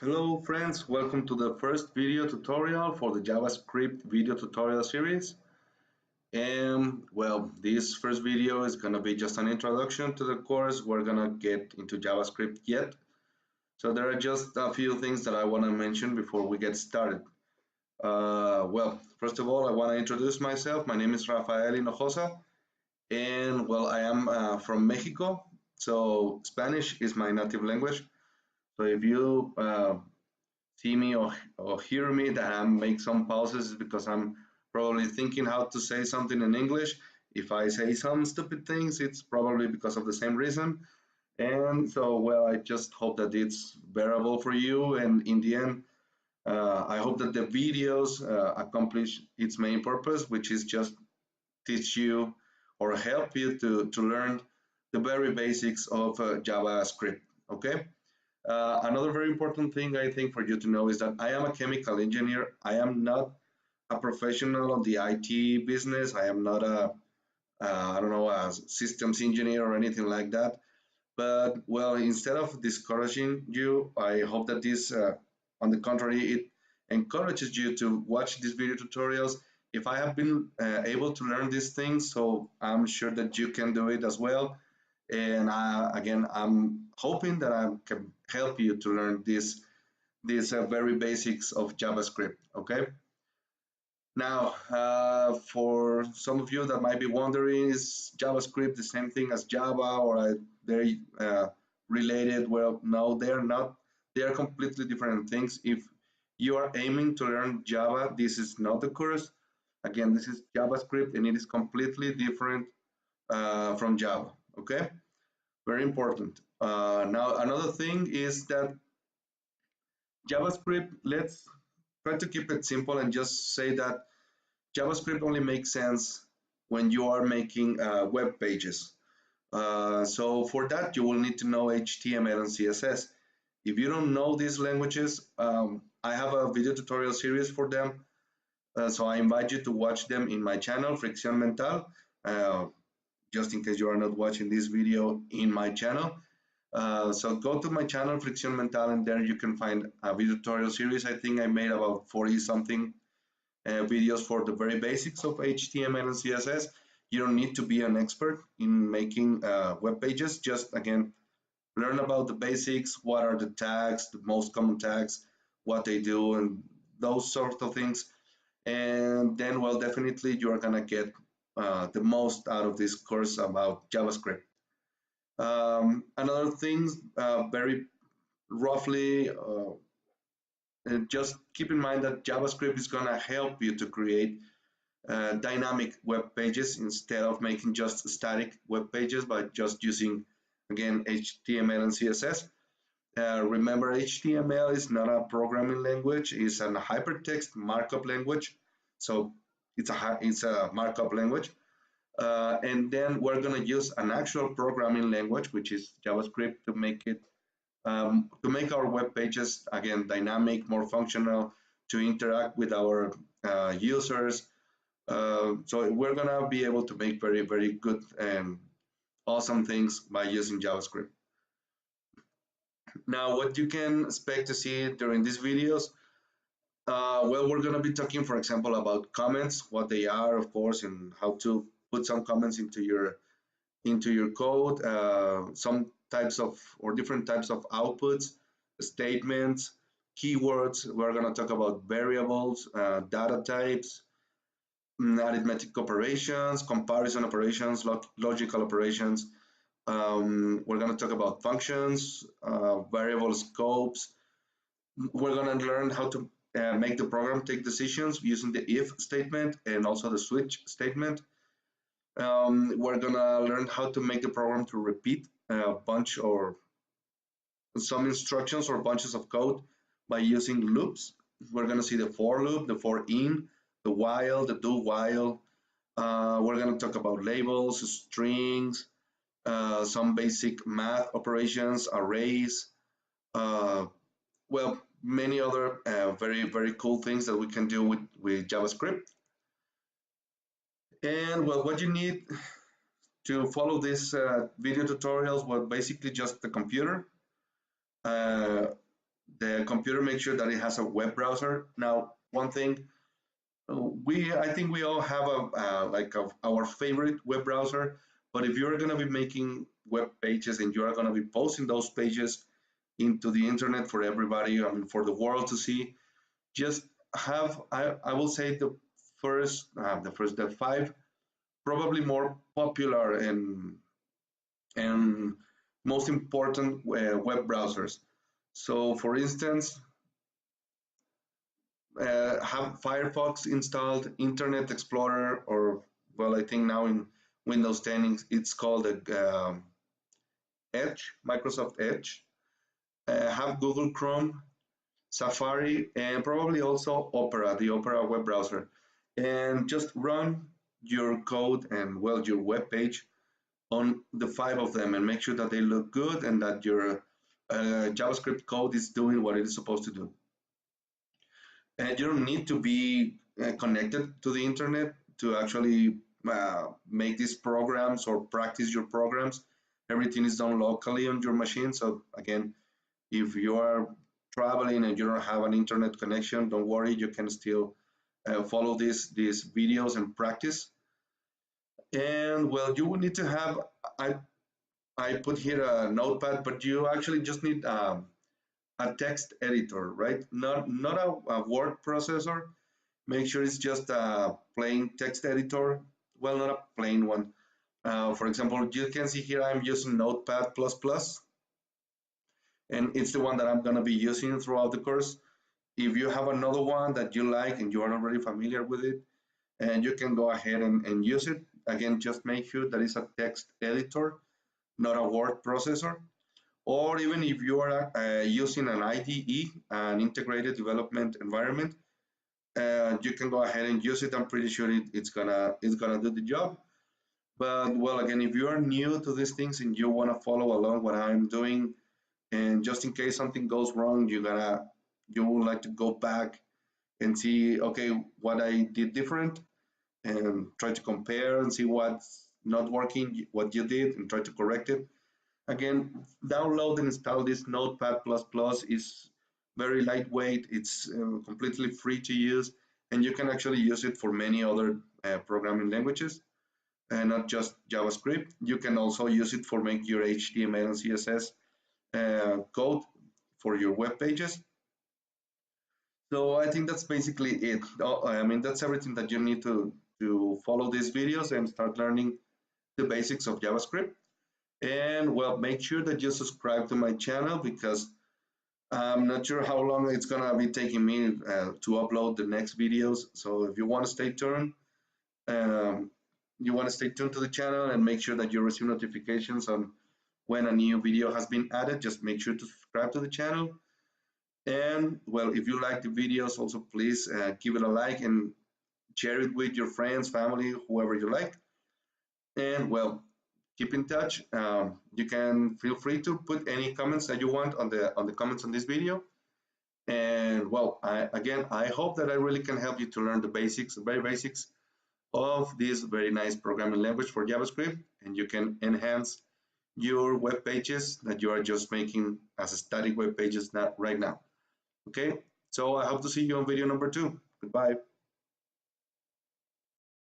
Hello friends, welcome to the first video tutorial for the JavaScript video tutorial series. And well, this first video is gonna be just an introduction to the course. We're gonna get into JavaScript yet. So there are just a few things that I wanna mention before we get started. Well, first of all, I wanna introduce myself. My name is Rafael Hinojosa, and well, I am from Mexico. So Spanish is my native language. So if you see me or hear me that I make some pauses because I'm probably thinking how to say something in English. If I say some stupid things, it's probably because of the same reason. And so, well, I just hope that it's bearable for you. And in the end, I hope that the videos accomplish its main purpose, which is just teach you or help you to learn the very basics of JavaScript. Okay. Another very important thing I think for you to know is that I am a chemical engineer. I am not a professional of the IT business. I am not I don't know, a systems engineer or anything like that. But well, instead of discouraging you, I hope that this, on the contrary, it encourages you to watch these video tutorials. If I have been able to learn these things, so I'm sure that you can do it as well. And again, I'm hoping that I can help you to learn these very basics of JavaScript. Okay. Now, for some of you that might be wondering, is JavaScript the same thing as Java, or are they related? Well, no, they are not. They are completely different things. If you are aiming to learn Java, this is not the course. Again, this is JavaScript, and it is completely different from Java. Okay, very important. Now, another thing is that JavaScript, let's try to keep it simple and just say that JavaScript only makes sense when you are making web pages. So for that, you will need to know HTML and CSS. If you don't know these languages, I have a video tutorial series for them. So I invite you to watch them in my channel, Fricción Mental, just in case you are not watching this video in my channel. So go to my channel, Fricción Mental, and there you can find a video tutorial series. I think I made about 40 something videos for the very basics of HTML and CSS. You don't need to be an expert in making web pages. Just again, learn about the basics. What are the tags, the most common tags, what they do, and those sort of things. And then, well, definitely you are gonna get the most out of this course about JavaScript. Another thing, very roughly, just keep in mind that JavaScript is gonna help you to create dynamic web pages instead of making just static web pages by just using, again, HTML and CSS. Remember, HTML is not a programming language, it's a hypertext markup language. So it's a markup language. And then we're going to use an actual programming language, which is JavaScript, to make it to make our web pages again dynamic, more functional, to interact with our users. So we're going to be able to make very good and awesome things by using JavaScript. Now, what you can expect to see during these videos, well, we're going to be talking, for example, about comments, what they are, of course, and how to put some comments into your code, some types of or different types of outputs, statements, keywords. We're going to talk about variables, data types, arithmetic operations, comparison operations, logical operations. We're going to talk about functions, variable scopes. We're going to learn how to make the program take decisions using the if statement and also the switch statement. We're going to learn how to make the program to repeat a bunch or some instructions or bunches of code by using loops. We're going to see the for loop, the for in, the while, the do while. We're going to talk about labels, strings, some basic math operations, arrays, well, many other very cool things that we can do with JavaScript. And well, what you need to follow these video tutorials, well, basically just the computer, the computer makes sure that it has a web browser. Now, one thing, I think we all have our favorite web browser, but if you're going to be making web pages and you're going to be posting those pages into the internet for everybody, I mean, for the world to see, just have, I will say the five probably more popular and most important web browsers. So for instance, have Firefox installed, Internet Explorer, or well, I think now in Windows 10 it's called Edge, Microsoft Edge. Have Google Chrome, Safari, and probably also Opera, the Opera web browser. And just run your code and well, your web page on the five of them and make sure that they look good and that your JavaScript code is doing what it is supposed to do. And you don't need to be connected to the internet to actually make these programs or practice your programs. Everything is done locally on your machine. So again, if you are traveling and you don't have an internet connection, don't worry, you can still follow these videos and practice. And well, you will need to have, I put here a notepad, but you actually just need a text editor, right? Not a word processor. Make sure it's just a plain text editor. Well, not a plain one. For example, you can see here I'm using Notepad++, and it's the one that I'm gonna be using throughout the course. If you have another one that you like and you are already familiar with it, and you can go ahead and use it. Again, just make sure that it's a text editor, not a word processor. Or even if you are using an IDE, an integrated development environment, you can go ahead and use it. I'm pretty sure it's gonna do the job. But well, again, if you are new to these things and you want to follow along what I'm doing, and just in case something goes wrong, you would like to go back and see, okay, what I did different, and try to compare and see what's not working, what you did, and try to correct it. Again, download and install this Notepad++. Is very lightweight. It's completely free to use, and you can actually use it for many other programming languages, and not just JavaScript. You can also use it for make your HTML and CSS code for your web pages. So I think that's basically it. I mean, that's everything that you need to follow these videos and start learning the basics of JavaScript. And well, make sure that you subscribe to my channel because I'm not sure how long it's gonna be taking me to upload the next videos. So if you want to stay tuned, um, to the channel and make sure that you receive notifications on when a new video has been added. Just make sure to subscribe to the channel. And well, if you like the videos, also please give it a like and share it with your friends, family, whoever you like. And well, keep in touch. You can feel free to put any comments that you want on the comments on this video. And well, I hope that I really can help you to learn the basics, the very basics of this very nice programming language for JavaScript, and you can enhance your web pages that you are just making as static web pages right now. Okay, so I hope to see you on video number 2. Goodbye.